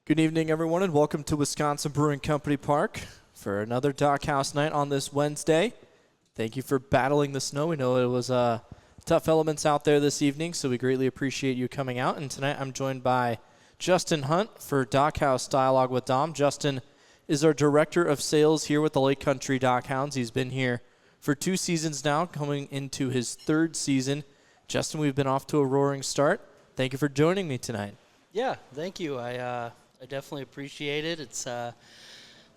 Good evening, everyone, and welcome to Wisconsin Brewing Company Park for another DockHaus night on this Wednesday. Thank you for battling the snow. We know it was tough elements out there this evening, so we greatly appreciate you coming out. And tonight I'm joined by Justin Hunt for DockHaus Dialogue with Dom. Justin is our Director of Sales here with the Lake Country DockHounds. He's been here for 2 seasons now, coming into his 3rd season. Justin, we've been off to a roaring start. Thank you for joining me tonight. Yeah, thank you. I definitely appreciate it. It's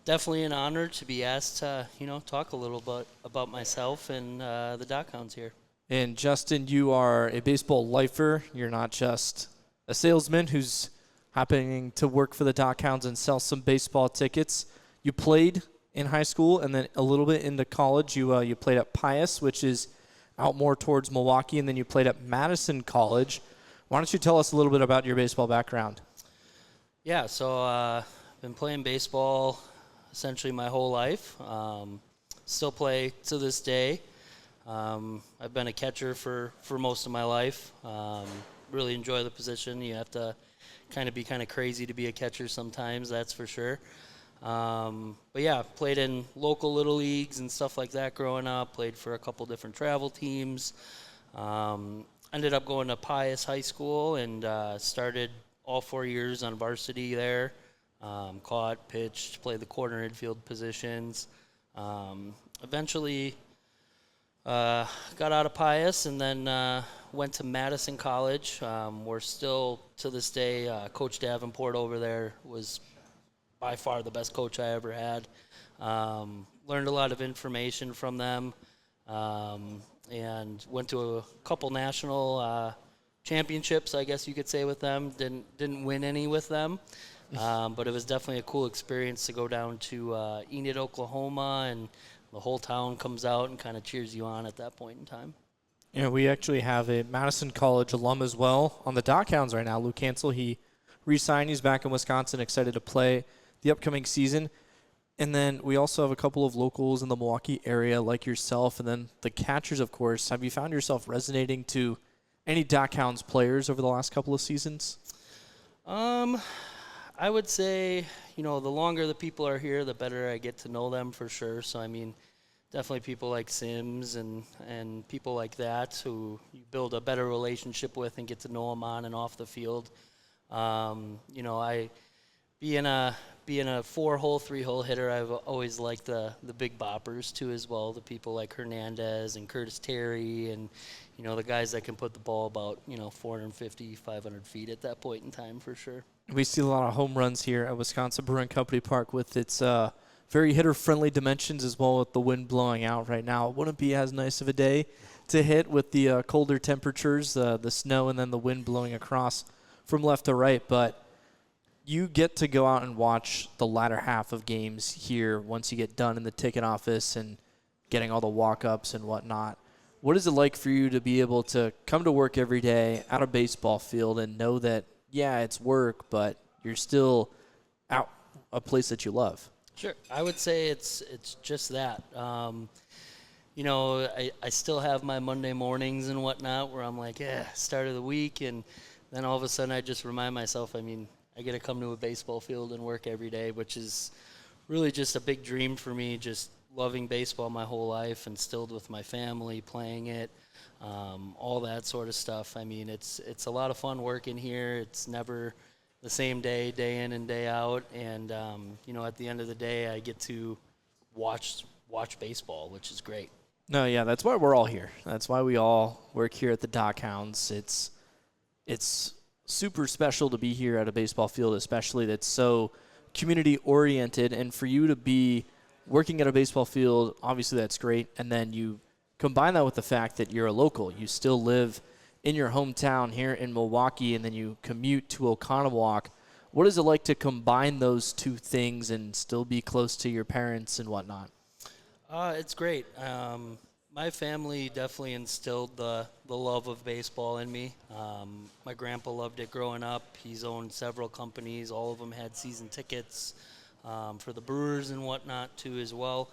definitely an honor to be asked to, talk a little bit about myself and the DockHounds here. And Justin, you are a baseball lifer. You're not just a salesman who's happening to work for the DockHounds and sell some baseball tickets. You played in high school and then a little bit into college. You played at Pius, which is out more towards Milwaukee, and then you played at Madison College. Why don't you tell us a little bit about your baseball background? Yeah, so I've been playing baseball essentially my whole life. Still play to this day. I've been a catcher for most of my life. Really enjoy the position. You have to be kind of crazy to be a catcher sometimes, that's for sure. But yeah, played in local little leagues and stuff like that growing up. Played for a couple different travel teams. Ended up going to Pius High School and started all 4 years on varsity there. Caught, pitched, played the corner infield positions. Eventually got out of Pius and then went to Madison College. We're still, to this day, Coach Davenport over there was by far the best coach I ever had. Learned a lot of information from them and went to a couple national championships, I guess you could say, with them. Didn't win any with them, but it was definitely a cool experience to go down to Enid, Oklahoma, and the whole town comes out and kind of cheers you on at that point in time. Yeah, we actually have a Madison College alum as well on the DockHounds right now. Luke Hansel, he re-signed. He's back in Wisconsin, excited to play the upcoming season. And then we also have a couple of locals in the Milwaukee area like yourself, and then the catchers, of course. Have you found yourself resonating to any DockHounds players over the last couple of seasons? I would say, the longer the people are here, the better I get to know them for sure. So, definitely people like Sims and people like that who you build a better relationship with and get to know them on and off the field. Being a 4-hole, 3-hole hitter, I've always liked the big boppers too as well. The people like Hernandez and Curtis Terry and, the guys that can put the ball about, 450, 500 feet at that point in time for sure. We see a lot of home runs here at Wisconsin Brewing Company Park with its very hitter-friendly dimensions as well, with the wind blowing out right now. It wouldn't be as nice of a day to hit with the colder temperatures, the snow, and then the wind blowing across from left to right. But you get to go out and watch the latter half of games here once you get done in the ticket office and getting all the walk-ups and whatnot. What is it like for you to be able to come to work every day at a baseball field and know that, yeah, it's work, but you're still out a place that you love? Sure. I would say it's just that. I still have my Monday mornings and whatnot where I'm like, start of the week, and then all of a sudden I just remind myself, I get to come to a baseball field and work every day, which is really just a big dream for me, just loving baseball my whole life, instilled with my family, playing it, all that sort of stuff. It's a lot of fun working here. It's never the same day in and day out, and at the end of the day, I get to watch baseball, which is great. No, yeah, that's why we're all here. That's why we all work here at the DockHounds. It's super special to be here at a baseball field, especially that's so community-oriented, and for you to be working at a baseball field, obviously that's great, and then you combine that with the fact that you're a local. You still live in your hometown here in Milwaukee, and then you commute to Oconomowoc. What is it like to combine those two things and still be close to your parents and whatnot? It's great. My family definitely instilled the love of baseball in me. My grandpa loved it growing up. He's owned several companies. All of them had season tickets for the Brewers and whatnot too as well.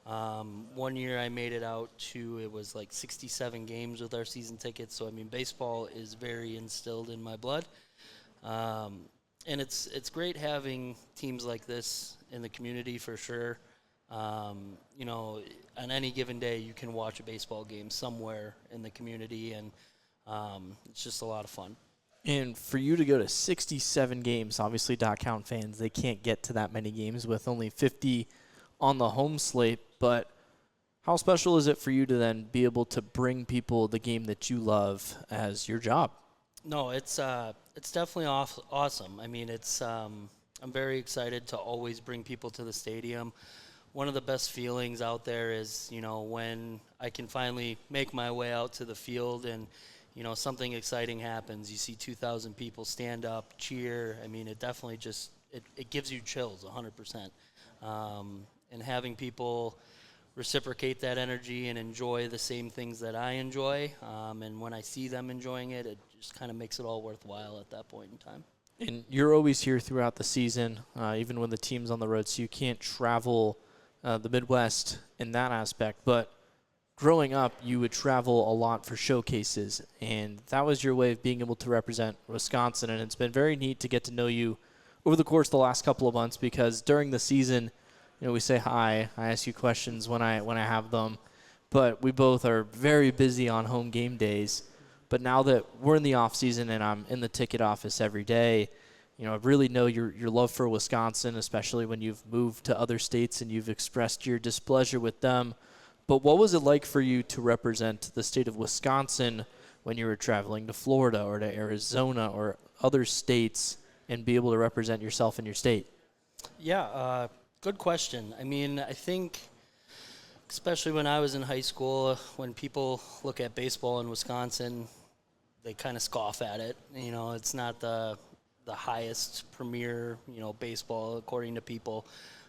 One year I made it out to, it was like 67 games with our season tickets. So, baseball is very instilled in my blood. And it's great having teams like this in the community for sure. You know, on any given day, you can watch a baseball game somewhere in the community, and it's just a lot of fun. And for you to go to 67 games, obviously DockHound fans, they can't get to that many games with only 50 on the home slate, but how special is it for you to then be able to bring people the game that you love as your job? No, it's definitely awesome. I mean, I'm very excited to always bring people to the stadium. One of the best feelings out there is, you know, when I can finally make my way out to the field and, you know, something exciting happens. You see 2,000 people stand up, cheer. I mean, it definitely just it gives you chills 100%. And having people reciprocate that energy and enjoy the same things that I enjoy, and when I see them enjoying it, it just kind of makes it all worthwhile at that point in time. And you're always here throughout the season, even when the team's on the road, so you can't travel the Midwest in that aspect. But growing up, you would travel a lot for showcases, and that was your way of being able to represent Wisconsin. And it's been very neat to get to know you over the course of the last couple of months, because during the season, you know, we say hi, I ask you questions when I have them, but we both are very busy on home game days. But now that we're in the off season and I'm in the ticket office every day, you know, I really know your love for Wisconsin, especially when you've moved to other states and you've expressed your displeasure with them. But what was it like for you to represent the state of Wisconsin when you were traveling to Florida or to Arizona or other states and be able to represent yourself in your state? Yeah, good question. I mean, I think, especially when I was in high school, when people look at baseball in Wisconsin, they kind of scoff at it. You know, it's not the highest premier, you know, baseball according to people.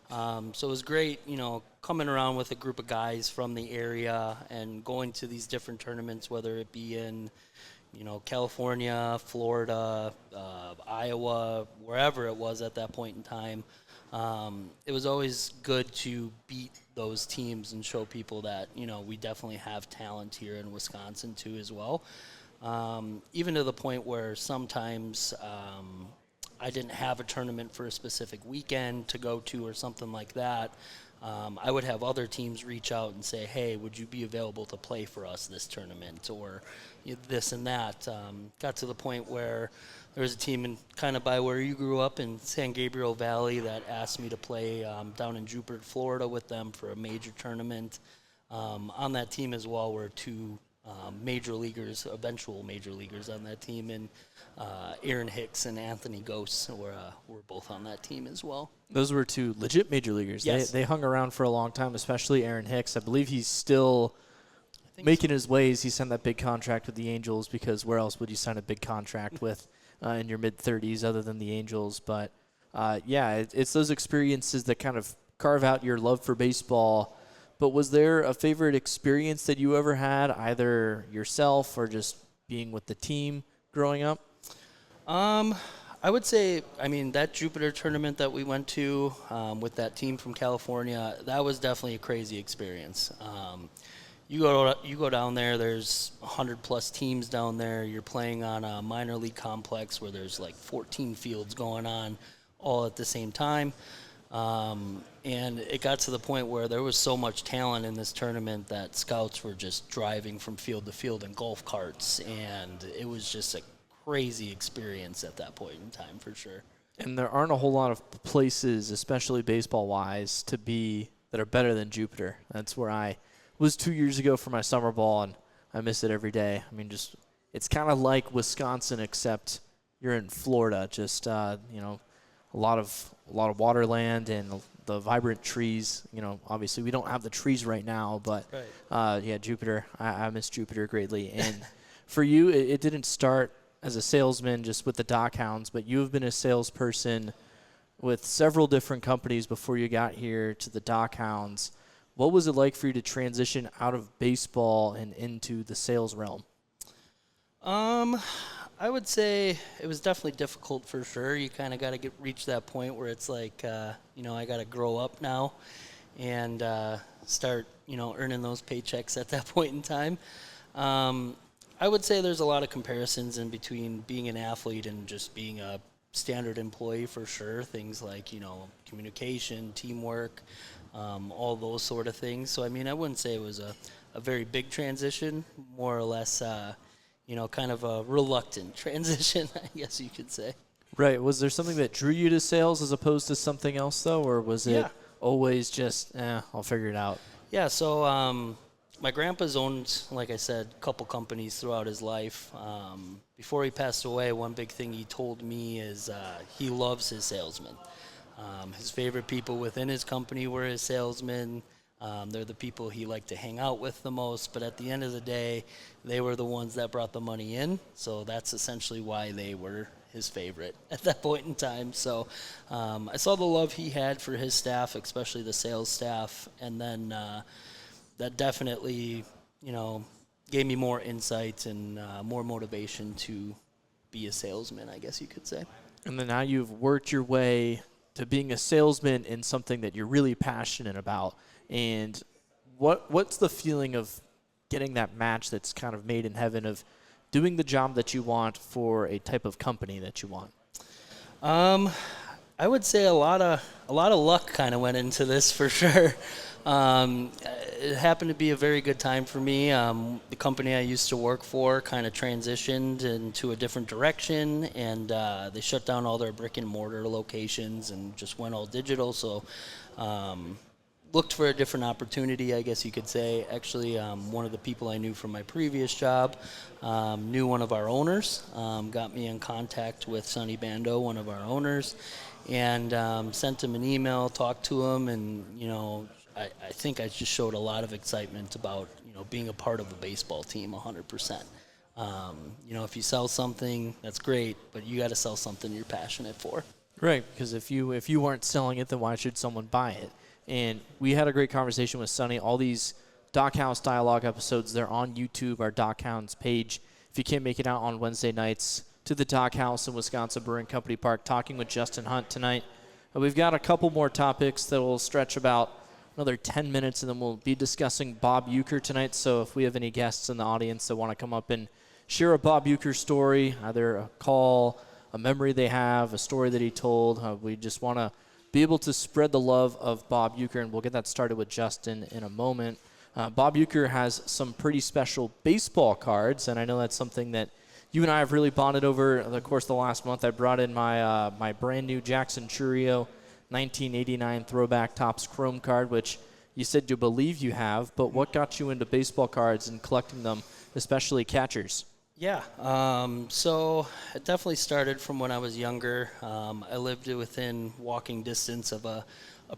So it was great, you know, coming around with a group of guys from the area and going to these different tournaments, whether it be in, you know, California, Florida, Iowa, wherever it was at that point in time. It was always good to beat those teams and show people that, you know, we definitely have talent here in Wisconsin too as well. Even to the point where sometimes I didn't have a tournament for a specific weekend to go to or something like that. I would have other teams reach out and say, hey, would you be available to play for us this tournament or this and that. Got to the point where there was a team in kind of by where you grew up in San Gabriel Valley that asked me to play down in Jupiter, Florida with them for a major tournament. On that team as well were two major leaguers, eventual major leaguers on that team, and Aaron Hicks and Anthony Ghosts were both on that team as well. Those were two legit major leaguers. Yes. They hung around for a long time, especially Aaron Hicks. I believe he's still making his ways. He signed that big contract with the Angels, because where else would you sign a big contract with in your mid-30s other than the Angels? But, it's those experiences that kind of carve out your love for baseball. But was there a favorite experience that you ever had, either yourself or just being with the team growing up? I would say, I mean, that Jupiter tournament that we went to with that team from California, that was definitely a crazy experience. You go down there, there's 100-plus teams down there. You're playing on a minor league complex where there's like 14 fields going on all at the same time. And it got to the point where there was so much talent in this tournament that scouts were just driving from field to field in golf carts, and it was just a crazy experience at that point in time for sure. And there aren't a whole lot of places, especially baseball-wise, that are better than Jupiter. That's where I was 2 years ago for my summer ball, and I miss it every day. I mean, just it's kind of like Wisconsin, except you're in Florida. Just a lot of water land and the vibrant trees. You know, obviously we don't have the trees right now, but right. Jupiter. I miss Jupiter greatly. And for you, it didn't start as a salesman just with the DockHounds, but you have been a salesperson with several different companies before you got here to the DockHounds. What was it like for you to transition out of baseball and into the sales realm? I would say it was definitely difficult for sure. You kind of got to reach that point where it's like, I got to grow up now and start, earning those paychecks at that point in time. I would say there's a lot of comparisons in between being an athlete and just being a standard employee for sure. Things like, communication, teamwork, all those sort of things. So, I mean, I wouldn't say it was a very big transition, more or less, kind of a reluctant transition, I guess you could say. Right. Was there something that drew you to sales as opposed to something else, though, or was it always just, I'll figure it out? Yeah, so my grandpa's owned, like I said, a couple companies throughout his life. Before he passed away, one big thing he told me is he loves his salesmen. His favorite people within his company were his salesmen. They're the people he liked to hang out with the most, but at the end of the day, they were the ones that brought the money in, so that's essentially why they were his favorite at that point in time. So I saw the love he had for his staff, especially the sales staff, and then that definitely, gave me more insight and more motivation to be a salesman, I guess you could say. And then now you've worked your way to being a salesman in something that you're really passionate about. And what's the feeling of getting that match that's kind of made in heaven of doing the job that you want for a type of company that you want? I would say a lot of luck kind of went into this for sure. It happened to be a very good time for me. The company I used to work for kind of transitioned into a different direction, and they shut down all their brick and mortar locations and just went all digital. So looked for a different opportunity, I guess you could say. Actually, one of the people I knew from my previous job knew one of our owners, got me in contact with Sonny Bando, one of our owners, and sent him an email, talked to him, and, I think I just showed a lot of excitement about, being a part of a baseball team 100%. If you sell something, that's great, but you got to sell something you're passionate for. Right, because if you aren't selling it, then why should someone buy it? And we had a great conversation with Sonny. All these DockHaus Dialogue episodes, they're on YouTube, our DockHounds page. If you can't make it out on Wednesday nights to the DockHaus in Wisconsin Brewing Company Park, talking with Justin Hunt tonight. We've got a couple more topics that will stretch about another 10 minutes, and then we'll be discussing Bob Uecker tonight. So if we have any guests in the audience that want to come up and share a Bob Uecker story, either a call, a memory they have, a story that he told, we just want to be able to spread the love of Bob Uecker, and we'll get that started with Justin in a moment. Bob Uecker has some pretty special baseball cards, and I know that's something that you and I have really bonded over the course of the last month. I brought in my brand new Jackson Churio 1989 Throwback Topps Chrome card, which you said you believe you have, but what got you into baseball cards and collecting them, especially catchers? Yeah, so it definitely started from when I was younger. I lived within walking distance of a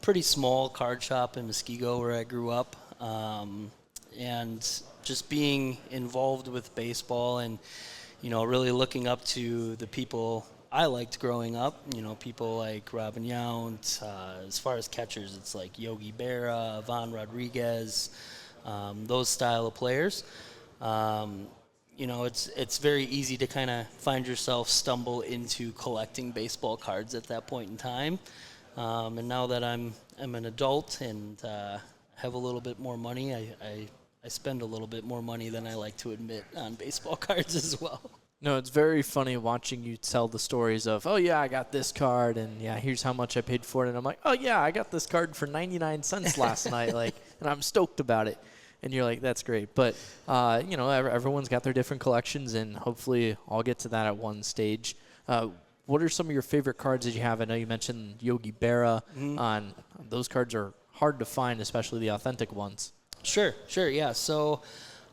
pretty small card shop in Muskego where I grew up, and just being involved with baseball and, really looking up to the people I liked growing up, people like Robin Yount. As far as catchers, it's like Yogi Berra, Ivan Rodriguez, those style of players. It's very easy to kind of find yourself stumble into collecting baseball cards at that point in time. And now that I'm an adult and have a little bit more money, I spend a little bit more money than I like to admit on baseball cards as well. No, it's very funny watching you tell the stories of, oh, yeah, I got this card, and, yeah, here's how much I paid for it. And I'm like, oh, yeah, I got this card for 99 cents last night, and I'm stoked about it. And you're like, that's great. But, everyone's got their different collections, and hopefully I'll get to that at one stage. What are some of your favorite cards that you have? I know you mentioned Yogi Berra. Those cards are hard to find, especially the authentic ones. Sure, yeah. So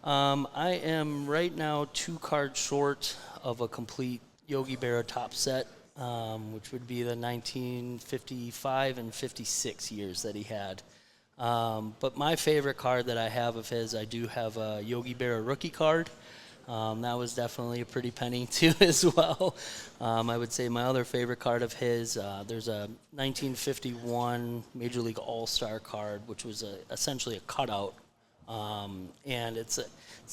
I am right now 2 cards short of a complete Yogi Berra top set, which would be the 1955 and 56 years that he had. But my favorite card that I have of his, I do have a Yogi Berra rookie card. That was definitely a pretty penny too as well. I would say my other favorite card of his, there's a 1951 Major League All-Star card, which was essentially a cutout. And it's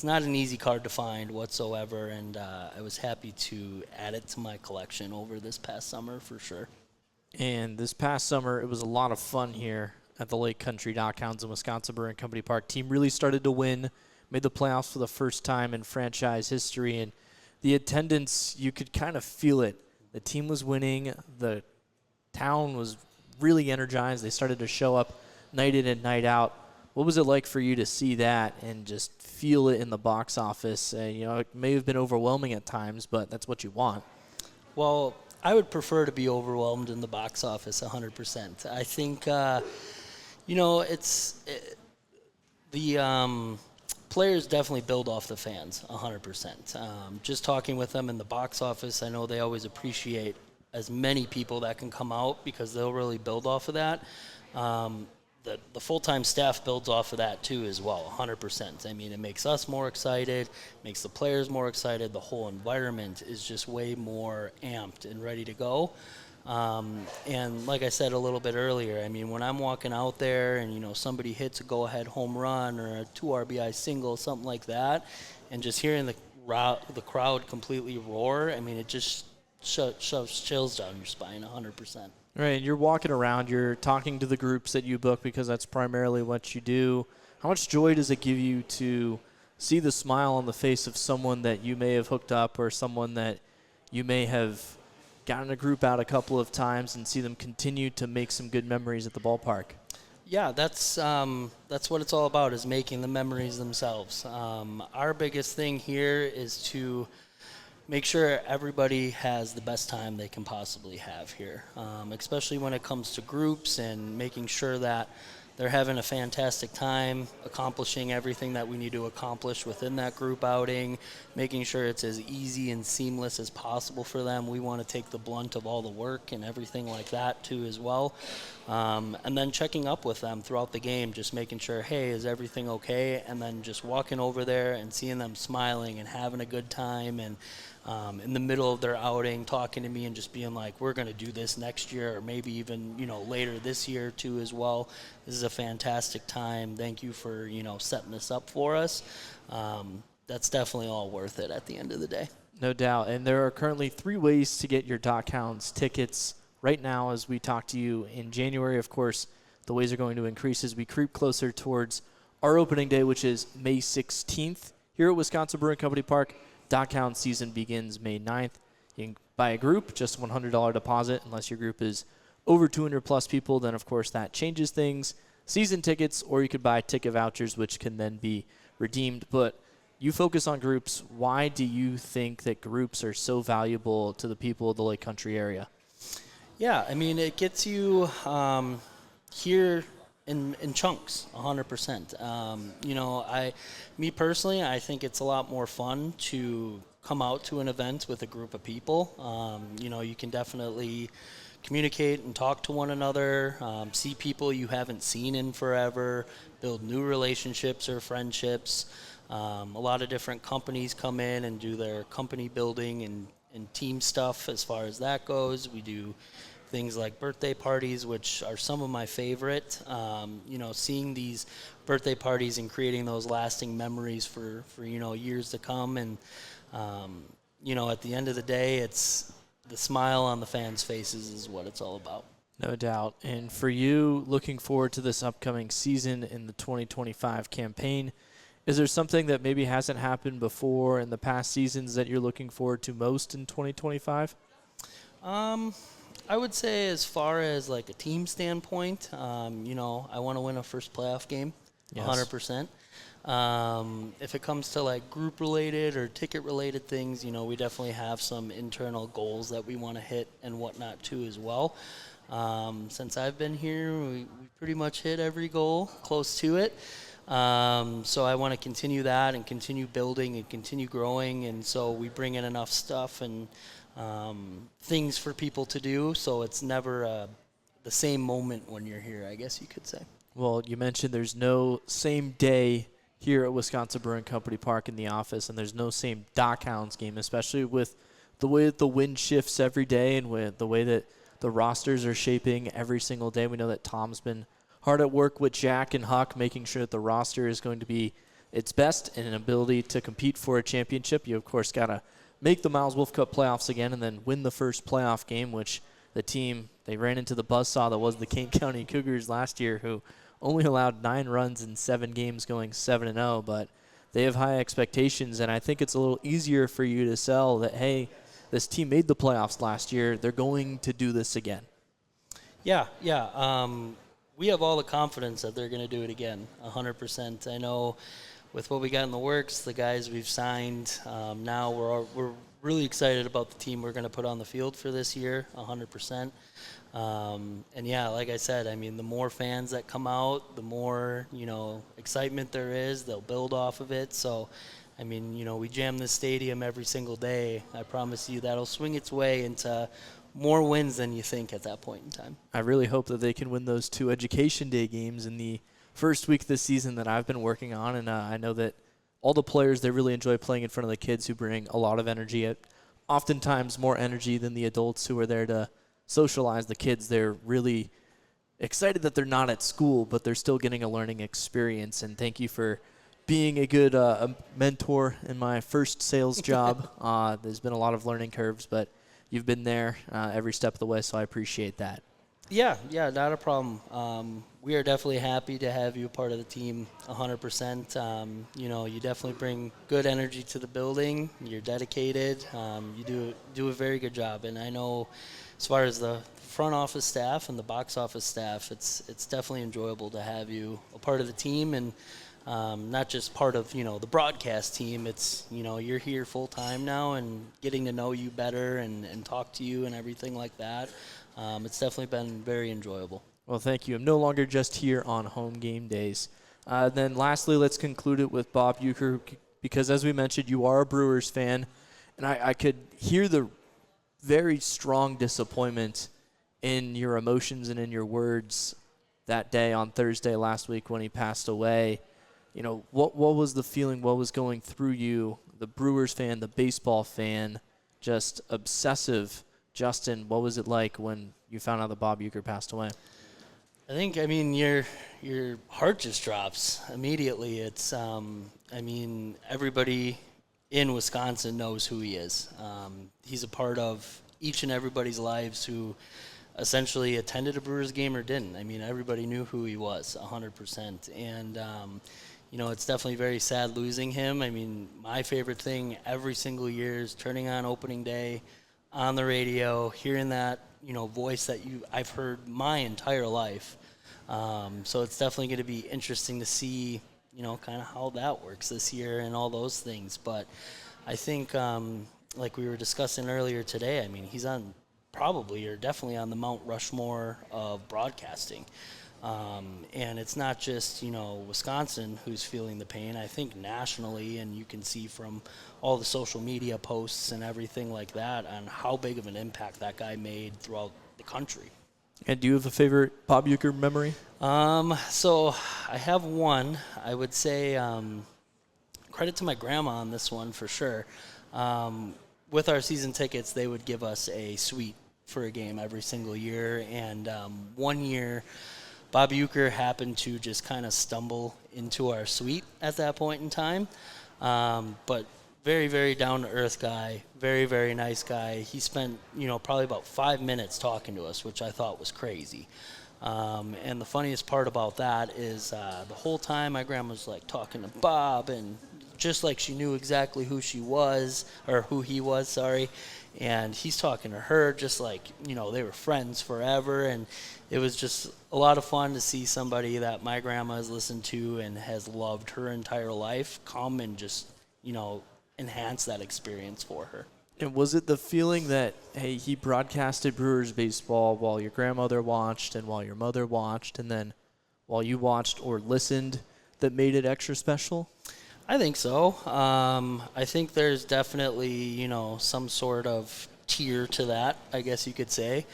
not an easy card to find whatsoever, and I was happy to add it to my collection over this past summer for sure. And this past summer, it was a lot of fun here at the Lake Country DockHounds in Wisconsin Brewing Company Park. Team really started to win, made the playoffs for the first time in franchise history, and the attendance, you could kind of feel it The team was winning. The town was really energized. They started to show up night in and night out. What was it like for you to see that and just feel it in the box office? It may have been overwhelming at times, but that's what you want. Well, I would prefer to be overwhelmed in the box office 100%. I think, the players definitely build off the fans 100%. Just talking with them in the box office, I know they always appreciate as many people that can come out because they'll really build off of that. The full-time staff builds off of that too as well, 100%. I mean, it makes us more excited, makes the players more excited. The whole environment is just way more amped and ready to go. And like I said a little bit earlier, I mean, when I'm walking out there and, somebody hits a go-ahead home run or a 2 RBI single, something like that, and just hearing the crowd completely roar, I mean, it just shoves chills down your spine 100%. Right, you're walking around, you're talking to the groups that you book because that's primarily what you do. How much joy does it give you to see the smile on the face of someone that you may have hooked up or someone that you may have gotten a group out a couple of times and see them continue to make some good memories at the ballpark? Yeah, that's what it's all about, is making the memories themselves. Our biggest thing here is to make sure everybody has the best time they can possibly have here, especially when it comes to groups and making sure that they're having a fantastic time, accomplishing everything that we need to accomplish within that group outing, making sure it's as easy and seamless as possible for them. We want to take the blunt of all the work and everything like that too as well. And then checking up with them throughout the game, just making sure, hey, is everything okay? And then just walking over there and seeing them smiling and having a good time, and in the middle of their outing talking to me and just being like, we're going to do this next year, or maybe even later this year too as well. This is a fantastic time. Thank you for setting this up for us. That's definitely all worth it at the end of the day. No doubt. And there are currently 3 ways to get your DockHounds tickets right now as we talk to you. In January, of course, the ways are going to increase as we creep closer towards our opening day, which is May 16th here at Wisconsin Brewing Company Park. DockHound season begins May 9th. You can buy a group, just $100 deposit, unless your group is over 200-plus people. Then, of course, that changes things. Season tickets, or you could buy ticket vouchers, which can then be redeemed. But you focus on groups. Why do you think that groups are so valuable to the people of the Lake Country area? Yeah, I mean, it gets you here in chunks, 100%. Me personally, I think it's a lot more fun to come out to an event with a group of people. You can definitely communicate and talk to one another, see people you haven't seen in forever, build new relationships or friendships. A lot of different companies come in and do their company building and team stuff as far as that goes. We do things like birthday parties, which are some of my favorite. Seeing these birthday parties and creating those lasting memories for years to come. And, at the end of the day, it's the smile on the fans' faces is what it's all about. No doubt. And for you, looking forward to this upcoming season in the 2025 campaign, is there something that maybe hasn't happened before in the past seasons that you're looking forward to most in 2025? I would say as far as like a team standpoint, I want to win a first playoff game, Yes. 100%. If it comes to like group related or ticket related things, we definitely have some internal goals that we want to hit and whatnot too as well. Since I've been here, we pretty much hit every goal close to it. So I want to continue that and continue building and continue growing. And so we bring in enough stuff and things for people to do, so it's never the same moment when you're here, I guess you could say. Well, you mentioned there's no same day here at Wisconsin Brewing Company Park in the office, and there's no same DockHounds game, especially with the way that the wind shifts every day and with the way that the rosters are shaping every single day. We know that Tom's been hard at work with Jack and Huck, making sure that the roster is going to be its best and an ability to compete for a championship. You, of course, got to make the Miles Wolf Cup playoffs again and then win the first playoff game, which the team, they ran into the buzzsaw that was the Kane County Cougars last year, who only allowed 9 runs in 7 games, going 7-0, but they have high expectations, and I think it's a little easier for you to sell that, hey, this team made the playoffs last year. They're going to do this again. Yeah. We have all the confidence that they're going to do it again, 100%. I know with what we got in the works, the guys we've signed, now we're really excited about the team we're going to put on the field for this year, 100%. And yeah, like I said, I mean, the more fans that come out, the more, excitement there is. They'll build off of it. So, I mean, we jam this stadium every single day. I promise you that'll swing its way into more wins than you think at that point in time. I really hope that they can win those 2 Education Day games in the first week of the season that I've been working on. And I know that all the players, they really enjoy playing in front of the kids who bring a lot of energy, oftentimes more energy than the adults who are there to socialize the kids. They're really excited that they're not at school, but they're still getting a learning experience. And thank you for being a good a mentor in my first sales job. There's been a lot of learning curves, but you've been there every step of the way, so I appreciate that. Yeah, not a problem. We are definitely happy to have you a part of the team, 100%. You definitely bring good energy to the building. You're dedicated. You do a very good job. And I know as far as the front office staff and the box office staff, it's definitely enjoyable to have you a part of the team and not just part of, the broadcast team. It's, you're here full time now and getting to know you better and talk to you and everything like that. It's definitely been very enjoyable. Well, thank you. I'm no longer just here on home game days. Then lastly, let's conclude it with Bob Uecker, because as we mentioned, you are a Brewers fan, and I could hear the very strong disappointment in your emotions and in your words that day on Thursday last week when he passed away. What was the feeling? What was going through you, the Brewers fan, the baseball fan, just obsessive Justin? What was it like when you found out that Bob Uecker passed away? I think, your heart just drops immediately. It's, everybody in Wisconsin knows who he is. He's a part of each and everybody's lives who essentially attended a Brewers game or didn't. Everybody knew who he was, 100%. And, it's definitely very sad losing him. My favorite thing every single year is turning on opening day on the radio, hearing that, voice that I've heard my entire life. So it's definitely going to be interesting to see, kind of how that works this year and all those things. But I think, like we were discussing earlier today, he's on probably or definitely on the Mount Rushmore of broadcasting. And it's not just, Wisconsin who's feeling the pain. I think nationally, and you can see from all the social media posts and everything like that on how big of an impact that guy made throughout the country. And do you have a favorite Bob Uecker memory? So I have one. I would say credit to my grandma on this one for sure. With our season tickets, they would give us a suite for a game every single year. And one year, Bob Uecker happened to just kind of stumble into our suite at that point in time. But very, very down-to-earth guy, very, very nice guy. He spent, probably about 5 minutes talking to us, which I thought was crazy. And the funniest part about that is the whole time my grandma was, talking to Bob, and just like she knew exactly who he was, and he's talking to her just like, they were friends forever. And it was just a lot of fun to see somebody that my grandma has listened to and has loved her entire life come and just, enhance that experience for her. And was it the feeling that, hey, he broadcasted Brewers baseball while your grandmother watched and while your mother watched and then while you watched or listened that made it extra special? I think so. I think there's definitely, some sort of tier to that, I guess you could say.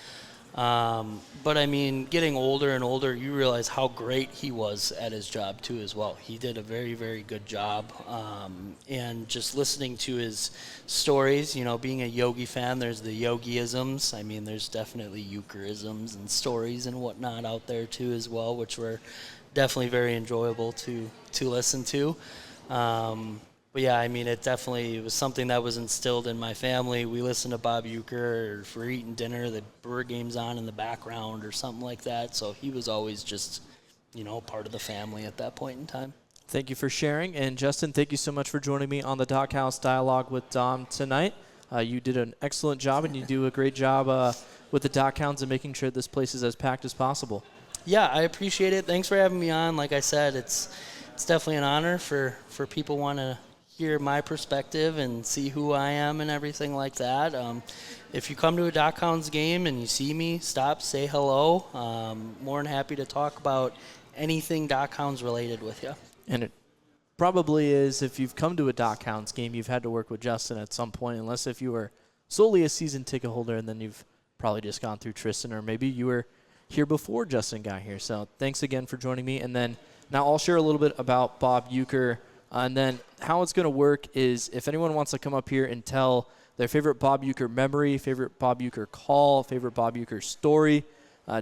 But getting older and older, you realize how great he was at his job too as well. He did a very, very good job. And just listening to his stories, being a Yogi fan, there's the Yogiisms. There's definitely Ueckerisms and stories and whatnot out there too as well, which were definitely very enjoyable to listen to. But yeah, it was something that was instilled in my family. We listened to Bob Uecker, or if we're eating dinner, the Brewer game's on in the background or something like that. So he was always just, part of the family at that point in time. Thank you for sharing. And Justin, thank you so much for joining me on the DockHaus Dialogue with Dom tonight. You did an excellent job, and you do a great job with the DockHounds and making sure this place is as packed as possible. Yeah, I appreciate it. Thanks for having me on. Like I said, it's definitely an honor for people want to hear my perspective and see who I am and everything like that. If you come to a DockHounds game and you see me, stop, say hello. More than happy to talk about anything DockHounds related with you. And it probably is, if you've come to a DockHounds game, you've had to work with Justin at some point, unless if you were solely a season ticket holder and then you've probably just gone through Tristan, or maybe you were here before Justin got here. So thanks again for joining me. And then now I'll share a little bit about Bob Uecker. And then how it's going to work is if anyone wants to come up here and tell their favorite Bob Uecker memory, favorite Bob Uecker call, favorite Bob Uecker story,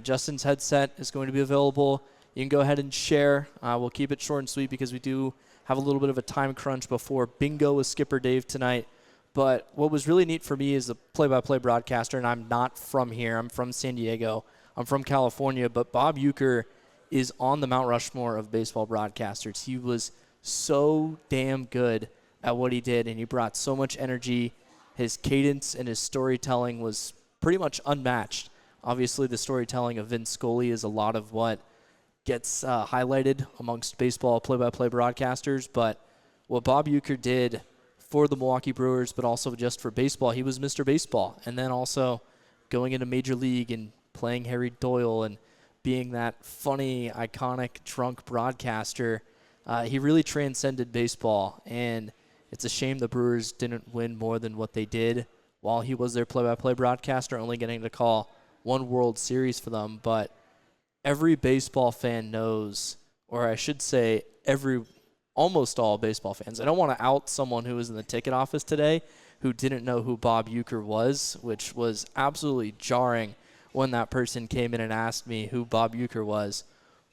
Justin's headset is going to be available. You can go ahead and share. We'll keep it short and sweet because we do have a little bit of a time crunch before bingo with Skipper Dave tonight. But what was really neat for me as a play-by-play broadcaster, and I'm not from here. I'm from San Diego. I'm from California. But Bob Uecker is on the Mount Rushmore of baseball broadcasters. He was so damn good at what he did, and he brought so much energy. His cadence and his storytelling was pretty much unmatched. Obviously, the storytelling of Vince Scully is a lot of what gets highlighted amongst baseball play-by-play broadcasters, but what Bob Uecker did for the Milwaukee Brewers, but also just for baseball, he was Mr. Baseball, and then also going into Major League and playing Harry Doyle and being that funny, iconic, drunk broadcaster. He really transcended baseball, and it's a shame the Brewers didn't win more than what they did while he was their play-by-play broadcaster, only getting to call one World Series for them. But every baseball fan knows, or I should say almost all baseball fans. I don't want to out someone who was in the ticket office today who didn't know who Bob Uecker was, which was absolutely jarring when that person came in and asked me who Bob Uecker was.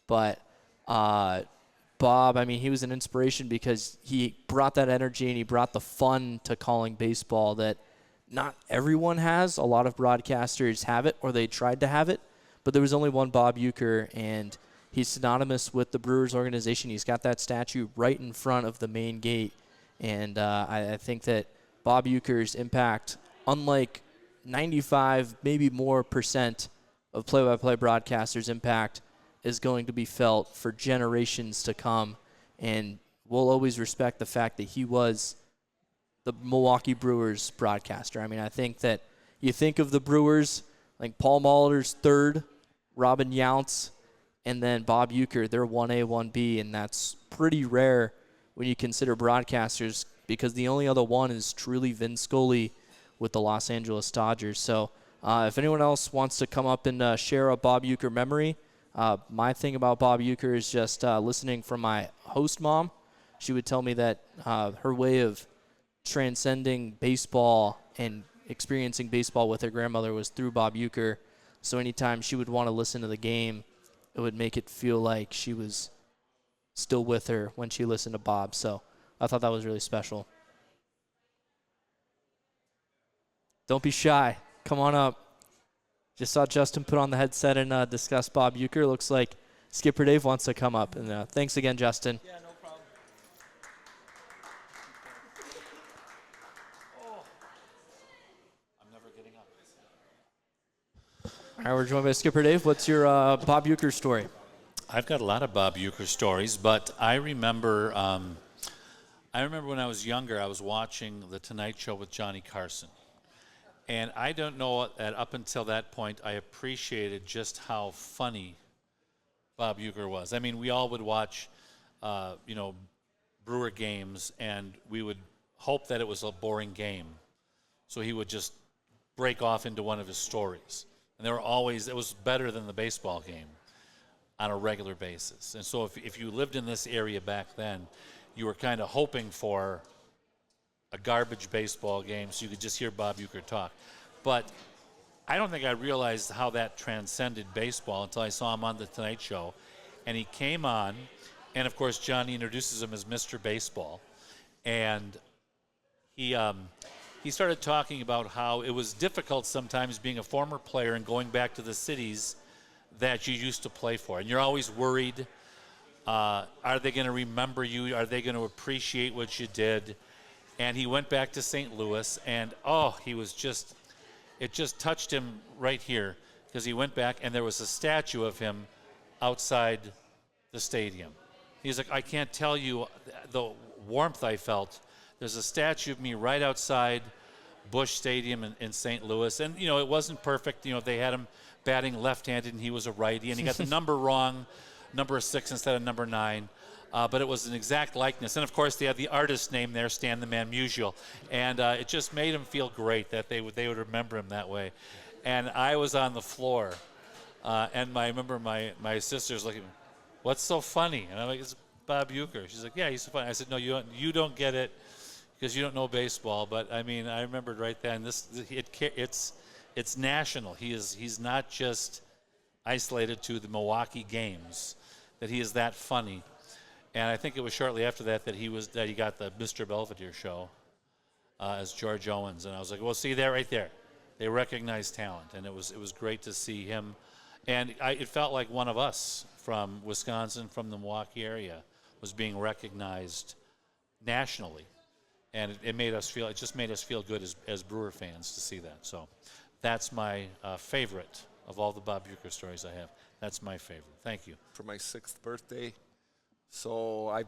But Bob, I mean, he was an inspiration because he brought that energy and he brought the fun to calling baseball that not everyone has. A lot of broadcasters have it, or they tried to have it, but there was only one Bob Uecker, and he's synonymous with the Brewers organization. He's got that statue right in front of the main gate, and I think that Bob Uecker's impact, unlike 95, maybe more percent of play-by-play broadcasters' impact, is going to be felt for generations to come, and we'll always respect the fact that he was the Milwaukee Brewers broadcaster. I mean, I think that you think of the Brewers, like Paul Molitor's third, Robin Yountz, and then Bob Uecker, they're 1A, 1B, and that's pretty rare when you consider broadcasters because the only other one is truly Vin Scully with the Los Angeles Dodgers. So if anyone else wants to come up and share a Bob Uecker memory, my thing about Bob Uecker is just listening from my host mom. She would tell me that her way of transcending baseball and experiencing baseball with her grandmother was through Bob Uecker. So anytime she would want to listen to the game, it would make it feel like she was still with her when she listened to Bob. So I thought that was really special. Don't be shy. Come on up. Just saw Justin put on the headset and discuss Bob Uecker. Looks like Skipper Dave wants to come up. And thanks again, Justin. Yeah, no problem. I'm never getting up. All right, we're joined by Skipper Dave. What's your Bob Uecker story? I've got a lot of Bob Uecker stories, but I remember when I was younger, I was watching The Tonight Show with Johnny Carson. And I don't know that up until that point I appreciated just how funny Bob Uecker was. I mean, we all would watch, Brewer games, and we would hope that it was a boring game. So he would just break off into one of his stories. And it was better than the baseball game on a regular basis. And so if you lived in this area back then, you were kind of hoping for a garbage baseball game so you could just hear Bob Uecker talk. But I don't think I realized how that transcended baseball until I saw him on The Tonight Show. And he came on, and of course Johnny introduces him as Mr. Baseball. And he started talking about how it was difficult sometimes being a former player and going back to the cities that you used to play for. And you're always worried, are they going to remember you? Are they going to appreciate what you did? And he went back to St. Louis, and it just touched him right here, because he went back and there was a statue of him outside the stadium. He's like, I can't tell you the warmth I felt. There's a statue of me right outside Busch Stadium in St. Louis. And, it wasn't perfect. They had him batting left-handed, and he was a righty, and he got the number wrong, number 6 instead of number 9. But it was an exact likeness. And, of course, they had the artist's name there, Stan the Man Musial. And it just made him feel great that they would remember him that way. And I was on the floor, and I remember my sister's looking, what's so funny? And I'm like, it's Bob Uecker. She's like, yeah, he's so funny. I said, no, you don't get it because you don't know baseball. But, I mean, I remembered right then, it's national. He's not just isolated to the Milwaukee games, that he is that funny. And I think it was shortly after that he got the Mr. Belvedere show as George Owens. And I was like, well, see that right there. They recognize talent, and it was great to see him. And it felt like one of us from Wisconsin, from the Milwaukee area, was being recognized nationally. And it just made us feel good as Brewer fans to see that. So that's my favorite of all the Bob Uecker stories I have. That's my favorite. Thank you. For my 6th birthday. So I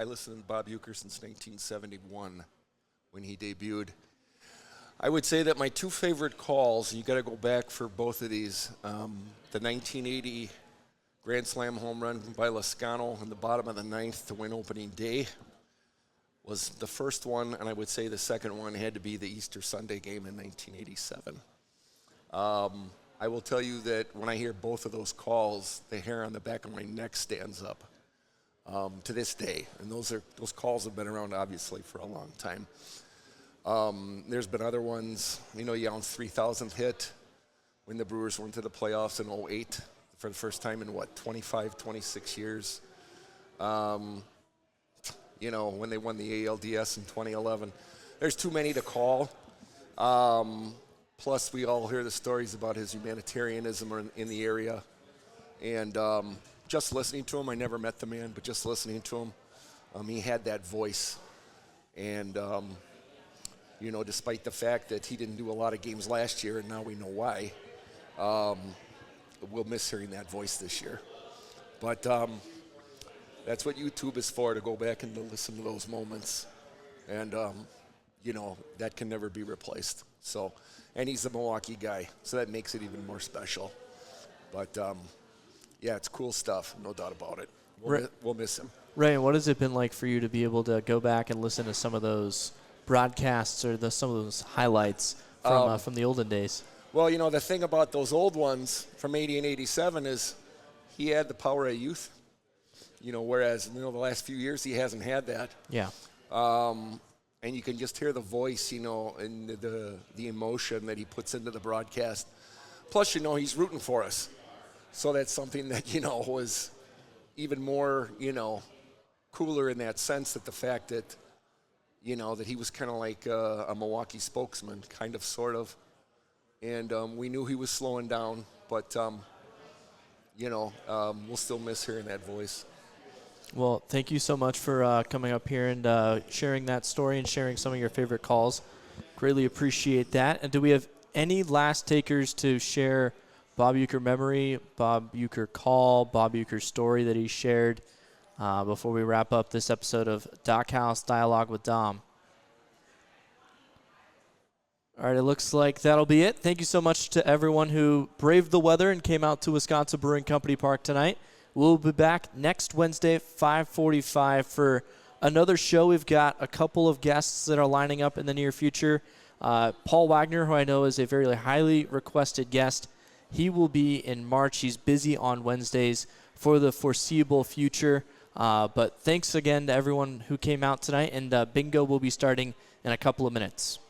listened to Bob Uecker since 1971 when he debuted. I would say that my 2 favorite calls, you got to go back for both of these, the 1980 Grand Slam home run by Lascano in the bottom of the 9th to win opening day was the first one, and I would say the second one had to be the Easter Sunday game in 1987. I will tell you that when I hear both of those calls, the hair on the back of my neck stands up to this day. And those calls have been around, obviously, for a long time. There's been other ones. Young's 3,000th hit when the Brewers went to the playoffs in 2008 for the first time in, 26 years. When they won the ALDS in 2011. There's too many to call. Plus, we all hear the stories about his humanitarianism in the area. And just listening to him, I never met the man, but just listening to him, he had that voice. And, despite the fact that he didn't do a lot of games last year, and now we know why, we'll miss hearing that voice this year. But that's what YouTube is for, to go back and to listen to those moments. And, that can never be replaced. So, and he's a Milwaukee guy, so that makes it even more special. But, yeah, it's cool stuff, no doubt about it. We'll miss him. Ray, what has it been like for you to be able to go back and listen to some of those broadcasts or some of those highlights from the olden days? Well, the thing about those old ones from 80 and 87 is he had the power of youth, whereas the last few years he hasn't had that. Yeah. And you can just hear the voice, and the emotion that he puts into the broadcast. Plus, he's rooting for us. So that's something that, was even more, cooler in that sense, that the fact that, that he was kind of like a Milwaukee spokesman, kind of, sort of. And we knew he was slowing down, but, we'll still miss hearing that voice. Well, thank you so much for coming up here and sharing that story and sharing some of your favorite calls. Greatly appreciate that. And do we have any last takers to share Bob Uecker memory, Bob Uecker call, Bob Uecker story that he shared before we wrap up this episode of DockHaus Dialogue with Dom? All right, it looks like that'll be it. Thank you so much to everyone who braved the weather and came out to Wisconsin Brewing Company Park tonight. We'll be back next Wednesday at 5:45 for another show. We've got a couple of guests that are lining up in the near future. Paul Wagner, who I know is a very highly requested guest, he will be in March. He's busy on Wednesdays for the foreseeable future. But thanks again to everyone who came out tonight, and bingo will be starting in a couple of minutes.